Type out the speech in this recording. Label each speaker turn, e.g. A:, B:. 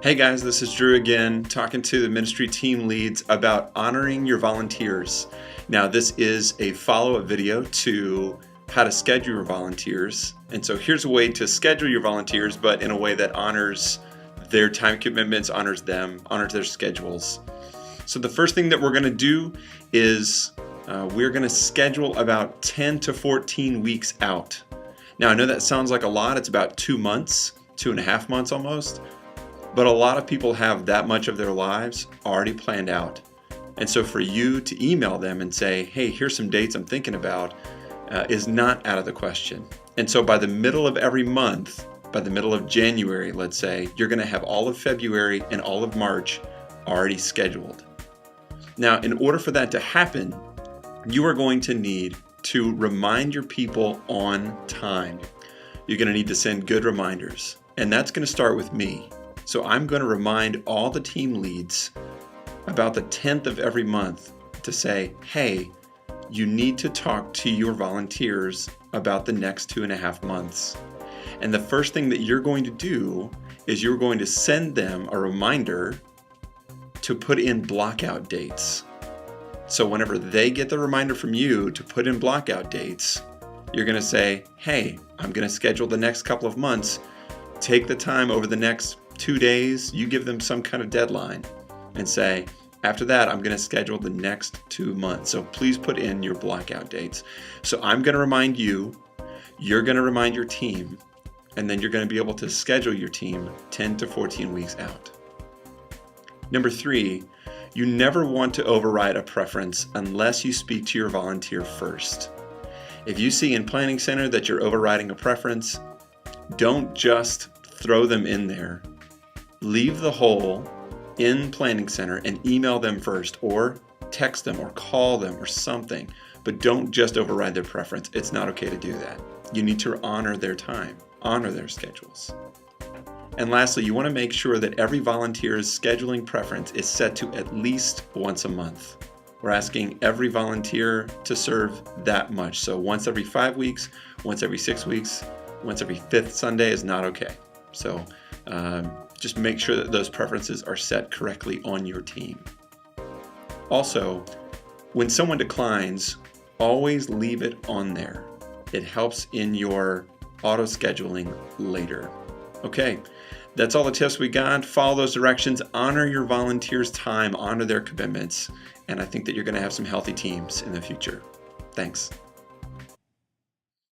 A: Hey guys, this is Drew again, talking to the ministry team leads about honoring your volunteers. Now, this is a follow-up video to how to schedule your volunteers. And so here's a way to schedule your volunteers, but in a way that honors their time commitments, honors them, honors their schedules. So the first thing that we're going to do is we're going to schedule about 10 to 14 weeks out. Now, I know that sounds like a lot. It's about 2 months, 2.5 months almost. But a lot of people have that much of their lives already planned out. And so for you to email them and say, hey, here's some dates I'm thinking about, is not out of the question. And so by the middle of every month, by the middle of January, let's say, you're going to have all of February and all of March already scheduled. Now, in order for that to happen, you are going to need to remind your people on time. You're going to need to send good reminders. And that's going to start with me. So I'm going to remind all the team leads about the 10th of every month to say, hey, you need to talk to your volunteers about the next 2.5 months. And the first thing that you're going to do is you're going to send them a reminder to put in blockout dates. So whenever they get the reminder from you to put in blockout dates, you're going to say, hey, I'm going to schedule the next couple of months. Take the time over the next 2 days, you give them some kind of deadline and say, after that, I'm going to schedule the next 2 months. So please put in your blockout dates. So I'm going to remind you, you're going to remind your team, and then you're going to be able to schedule your team 10 to 14 weeks out. Number 3, you never want to override a preference unless you speak to your volunteer first. If you see in Planning Center that you're overriding a preference, don't just throw them in there. Leave the hole in Planning Center and email them first, or text them or call them or something, but don't just override their preference. It's not okay to do that. You need to honor their time, honor their schedules. And lastly, you want to make sure that every volunteer's scheduling preference is set to at least once a month. We're asking every volunteer to serve that much. So once every 5 weeks, once every 6 weeks, once every 5th Sunday is not okay. So just make sure that those preferences are set correctly on your team. Also, when someone declines, always leave it on there. It helps in your auto scheduling later. Okay, that's all the tips we got. Follow those directions, honor your volunteers' time, honor their commitments, and I think that you're going to have some healthy teams in the future. Thanks.